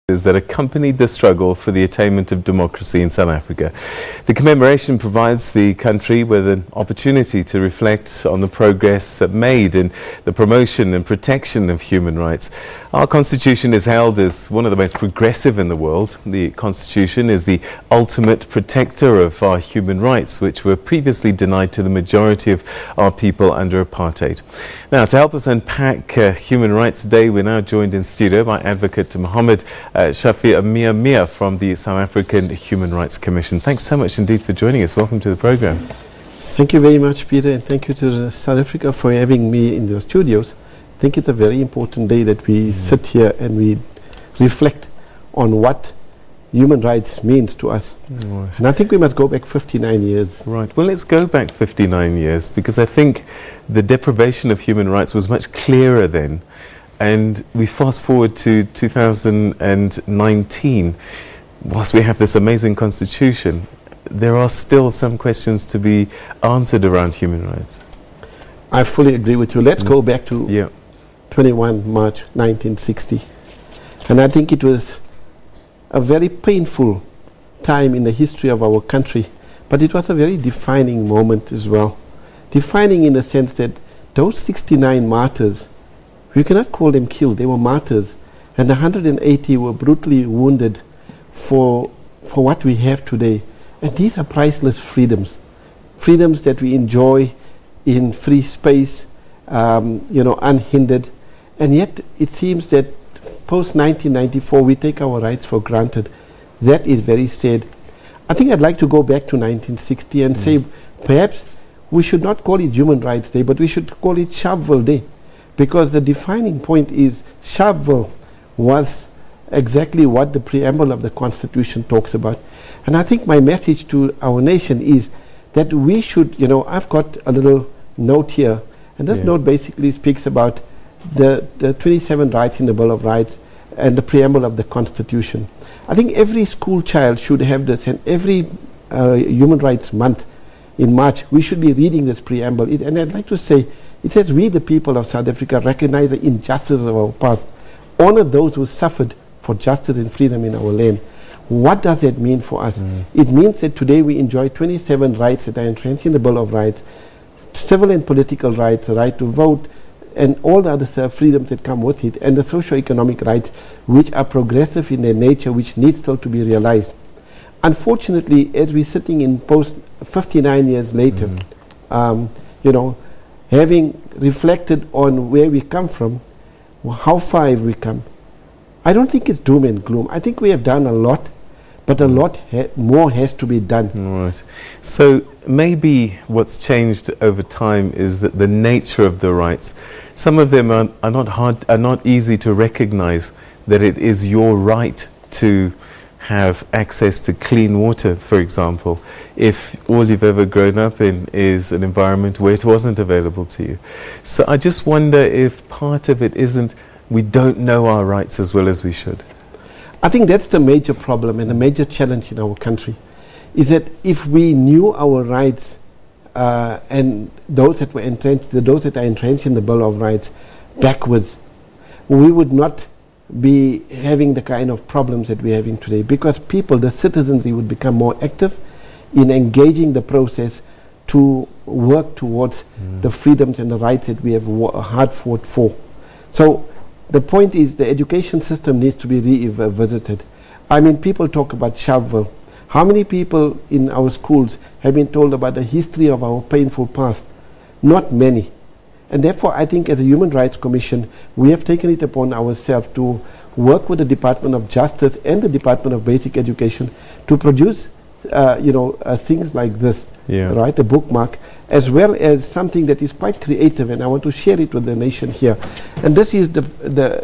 that accompanied the struggle for the attainment of democracy in South Africa. The commemoration provides the country with an opportunity to reflect on the progress made in the promotion and protection of human rights. Our Constitution is held as one of the most progressive in the world. The Constitution is the ultimate protector of our human rights, which were previously denied to the majority of our people under Apartheid. Now, to help us unpack Human Rights Day, we're now joined in studio by Advocate Mohamed ShafI Ameer from the South African Human Rights Commission. Thanks so much indeed for joining us. Welcome to the program. Thank you very much, Peter, and thank you to South Africa for having me in your studios. I think it's a very important day that we sit here and we reflect on what human rights means to us. Right. And I think we must go back 59 years. Right. Well, let's go back 59 years, because I think the deprivation of human rights was much clearer then. And we fast forward to 2019. Whilst we have this amazing constitution, there are still some questions to be answered around human rights. I fully agree with you. Let's go back to 21 March 1960. And I think it was a very painful time in the history of our country, but it was a very defining moment as well. Defining in the sense that those 69 martyrs, we cannot call them killed, they were martyrs, and the 180 were brutally wounded for what we have today. And these are priceless freedoms, freedoms that we enjoy in free space, unhindered. And yet it seems that post-1994 we take our rights for granted. That is very sad. I think I'd like to go back to 1960 and say perhaps we should not call it Human Rights Day, but we should call it Sharpeville Day, because the defining point is Sharpeville was exactly what the preamble of the Constitution talks about. And I think my message to our nation is that we should, I've got a little note here, and this note basically speaks about the 27 rights in the Bill of Rights and the preamble of the Constitution. I think every school child should have this, and every Human Rights Month in March we should be reading this preamble. And I'd like to say, it says, we the people of South Africa recognize the injustices of our past, honor those who suffered for justice and freedom in our land. What does that mean for us? It means that today we enjoy 27 rights that are entrenched in the Bill of Rights, civil and political rights, the right to vote, and all the other freedoms that come with it, and the socio-economic rights which are progressive in their nature, which need still to be realized. Unfortunately, as we're sitting in post 59 years later, having reflected on where we come from, how far have we come? I don't think it's doom and gloom. I think we have done a lot, but a lot more has to be done. Right. So maybe what's changed over time is that the nature of the rights, some of them are not easy to recognize, that it is your right to have access to clean water, for example, if all you've ever grown up in is an environment where it wasn't available to you. So I just wonder if part of it isn't we don't know our rights as well as we should. I think that's the major problem and the major challenge in our country, is that if we knew our rights and those that were entrenched, those that are entrenched in the Bill of Rights backwards, we would not be having the kind of problems that we're having today, because people, the citizenry, would become more active in engaging the process to work towards the freedoms and the rights that we have hard fought for. So the point is the education system needs to be revisited. I mean, people talk about Sharpeville. How many people in our schools have been told about the history of our painful past? Not many. And therefore, I think as a Human Rights Commission, we have taken it upon ourselves to work with the Department of Justice and the Department of Basic Education to produce things like this, right, a bookmark, as well as something that is quite creative, and I want to share it with the nation here. And this is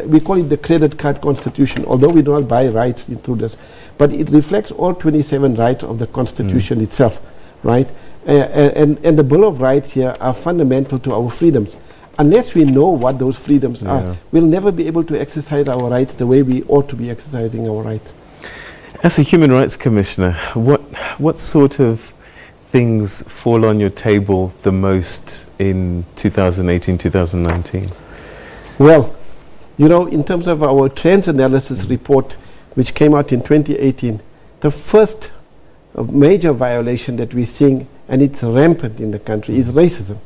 we call it the credit card constitution, although we do not buy rights through this, but it reflects all 27 rights of the Constitution itself, right? And the Bill of Rights here are fundamental to our freedoms. Unless we know what those freedoms are, we'll never be able to exercise our rights the way we ought to be exercising our rights. As a Human Rights Commissioner, what sort of things fall on your table the most in 2018, 2019? Well, in terms of our trends analysis report, which came out in 2018, the first major violation that we're seeing, and it's rampant in the country, is racism,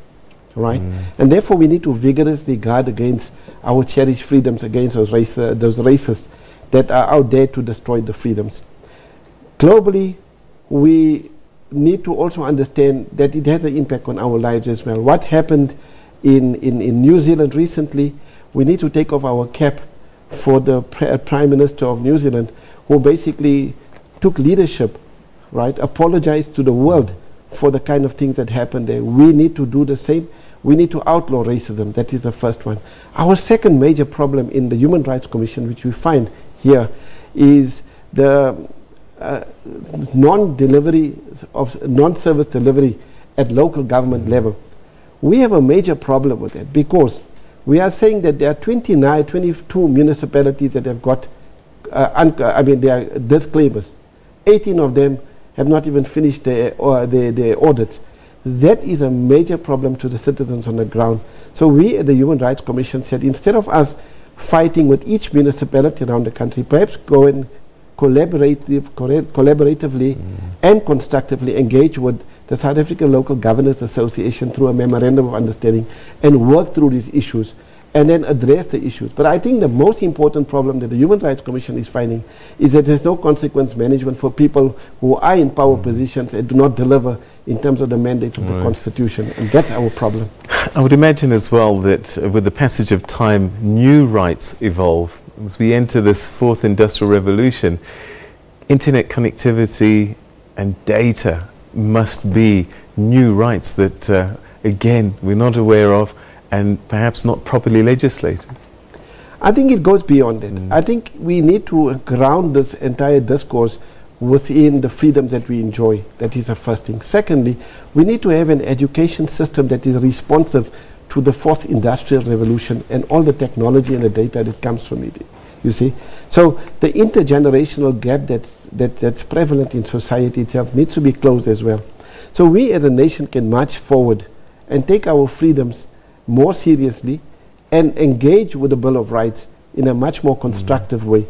right? And therefore we need to vigorously guard against our cherished freedoms, against those racists that are out there to destroy the freedoms. Globally, we need to also understand that it has an impact on our lives as well. What happened in New Zealand recently, we need to take off our cap for the Prime Minister of New Zealand, who basically took leadership, right, apologized to the world for the kind of things that happened there. We need to do the same. We need to outlaw racism. That is the first one. Our second major problem in the Human Rights Commission, which we find here, is the non-service delivery at local government level. We have a major problem with that, because we are saying that there are 22 municipalities that have got, they are disclaimers. 18 of them have not even finished their audits. That is a major problem to the citizens on the ground. So we at the Human Rights Commission said, instead of us fighting with each municipality around the country, perhaps go and collaboratively and constructively engage with the South African Local Governors Association through a memorandum of understanding and work through these issues and then address the issues. But I think the most important problem that the Human Rights Commission is finding is that there's no consequence management for people who are in power positions and do not deliver in terms of the mandates of the Constitution, and that's our problem. I would imagine as well that with the passage of time, new rights evolve. As we enter this fourth industrial revolution, internet connectivity and data must be new rights that, again, we're not aware of and perhaps not properly legislated. I think it goes beyond that. I think we need to ground this entire discourse within the freedoms that we enjoy. That is the first thing. Secondly, we need to have an education system that is responsive to the fourth industrial revolution and all the technology and the data that comes from it. You see? So the intergenerational gap that's prevalent in society itself needs to be closed as well. So we as a nation can march forward and take our freedoms more seriously and engage with the Bill of Rights in a much more constructive way.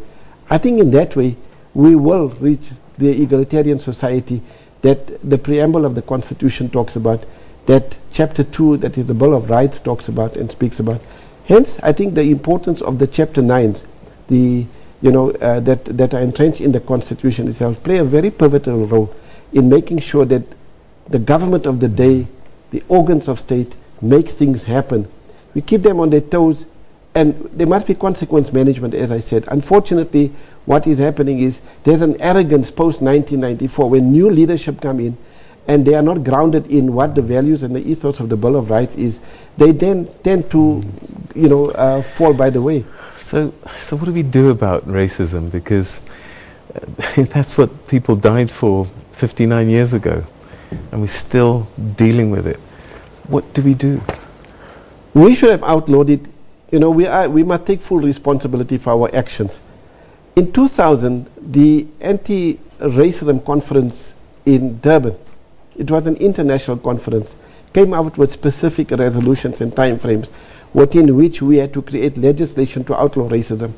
I think in that way we will reach the egalitarian society that the preamble of the Constitution talks about, that Chapter 2, that is the Bill of Rights, talks about and speaks about. Hence, I think the importance of the Chapter 9s, that are entrenched in the Constitution itself, play a very pivotal role in making sure that the government of the day, the organs of state, make things happen. We keep them on their toes, and there must be consequence management, as I said. Unfortunately, what is happening is there's an arrogance post-1994 when new leadership come in and they are not grounded in what the values and the ethos of the Bill of Rights is. They then tend to, fall by the way. So what do we do about racism? Because that's what people died for 59 years ago, and we're still dealing with it. What do we do? We should have outlawed it. We must take full responsibility for our actions. In 2000, the anti-racism conference in Durban, it was an international conference, came out with specific resolutions and timeframes within which we had to create legislation to outlaw racism.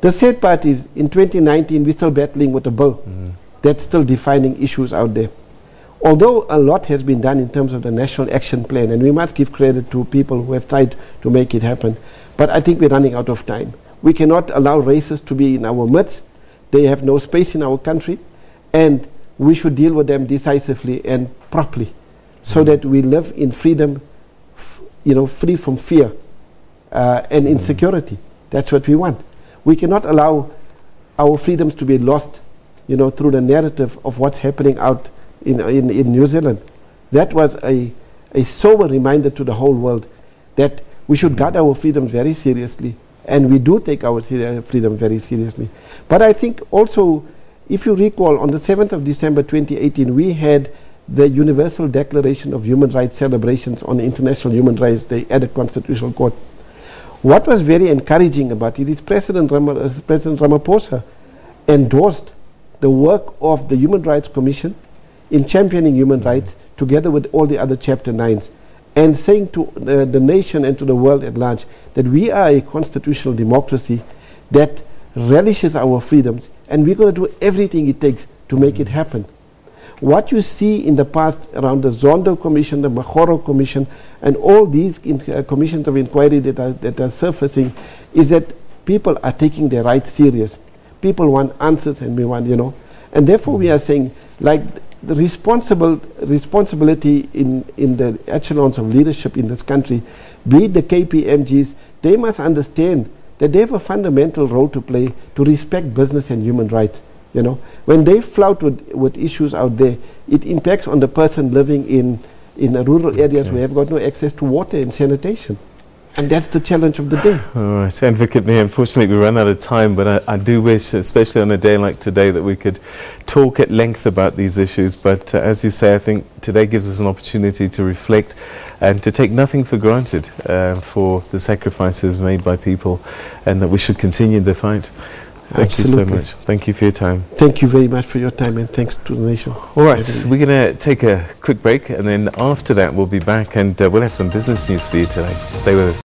The sad part is, in 2019, we're still battling with a bill that's still defining issues out there. Although a lot has been done in terms of the National Action Plan, and we must give credit to people who have tried to make it happen, but I think we're running out of time. We cannot allow racists to be in our midst. They have no space in our country, and we should deal with them decisively and properly so that we live in freedom, free from fear and insecurity. That's what we want. We cannot allow our freedoms to be lost, through the narrative of what's happening out in New Zealand. That was a sober reminder to the whole world that we should guard our freedoms very seriously, and we do take our freedom very seriously. But I think also, if you recall, on the 7th of December 2018, we had the Universal Declaration of Human Rights celebrations on the International Human Rights Day at the Constitutional Court. What was very encouraging about it is President Ramaphosa endorsed the work of the Human Rights Commission in championing human rights together with all the other Chapter 9s, and saying to the nation and to the world at large that we are a constitutional democracy that relishes our freedoms, and we're going to do everything it takes to make it happen. What you see in the past around the Zondo Commission, the Mahoro Commission, and all these commissions of inquiry that are surfacing is that people are taking their rights serious. People want answers, and we want, and therefore we are saying, like, the responsibility in the echelons of leadership in this country, be it the KPMGs, they must understand that they have a fundamental role to play to respect business and human rights. When they flout with issues out there, it impacts on the person living in rural areas where have got no access to water and sanitation. And that's the challenge of the day. All right, Advocate Ameer, unfortunately we run out of time, but I do wish, especially on a day like today, that we could talk at length about these issues. But as you say, I think today gives us an opportunity to reflect and to take nothing for granted for the sacrifices made by people, and that we should continue the fight. Thank you so much. Thank you for your time. Thank you very much for your time, and thanks to the nation. All right, so we're going to take a quick break, and then after that we'll be back, and we'll have some business news for you today. Stay with us.